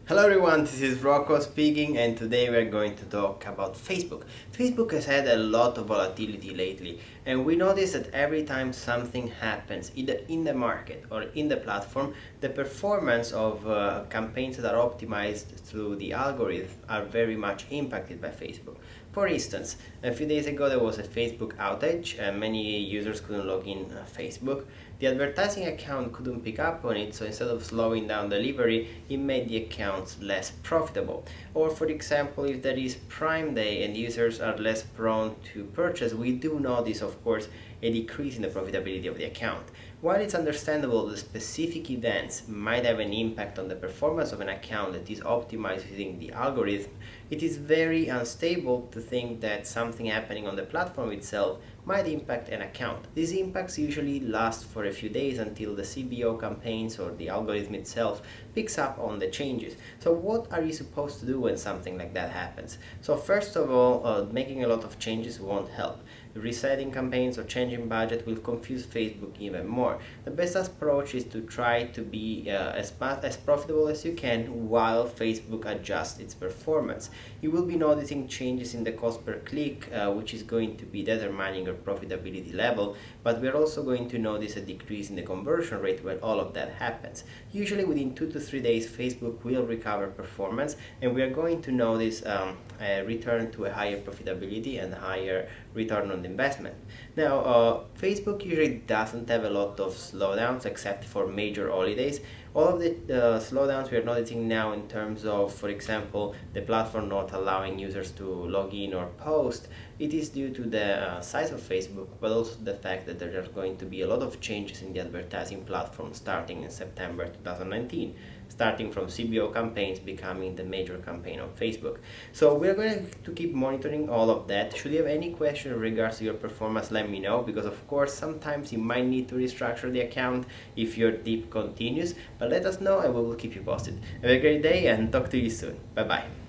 Hello everyone, this is Rocco speaking, and today we're going to talk about Facebook. Facebook has had a lot of volatility lately, and we notice that every time something happens, either in the market or in the platform, the performance of campaigns that are optimized through the algorithm are very much impacted by Facebook. For instance, a few days ago there was a Facebook outage, and many users couldn't log in Facebook. The advertising account couldn't pick up on it, so instead of slowing down delivery, it made the accounts less profitable. Or for example, if there is Prime Day and users are less prone to purchase, we do notice, of course, a decrease in the profitability of the account. While it's understandable that specific events might have an impact on the performance of an account that is optimized using the algorithm, it is very unstable to think that something happening on the platform itself might impact an account. These impacts usually last for a few days until the CBO campaigns or the algorithm itself picks up on the changes. So what are you supposed to do when something like that happens? So first of all, making a lot of changes won't help. Resetting campaigns or changing budget will confuse Facebook even more. The best approach is to try to be as profitable as you can while Facebook adjusts its performance. You will be noticing changes in the cost per click, which is going to be determining your profitability level, but we're also going to notice a decrease in the conversion rate when all of that happens. Usually within 2 to 3 days, Facebook will recover performance, and we are going to notice a return to a higher profitability and higher return on investment. Now, Facebook usually doesn't have a lot of slowdowns except for major holidays. All of the slowdowns we are noticing now in terms of, for example, the platform not allowing users to log in or post, it is due to the size of Facebook, but also the fact that there are going to be a lot of changes in the advertising platform starting in September 2019, starting from CBO campaigns becoming the major campaign on Facebook. So we're going to keep monitoring all of that. Should you have any question in regards to your performance, let me know, because of course sometimes you might need to restructure the account if your dip continues, but let us know and we will keep you posted. Have a great day and talk to you soon. Bye bye.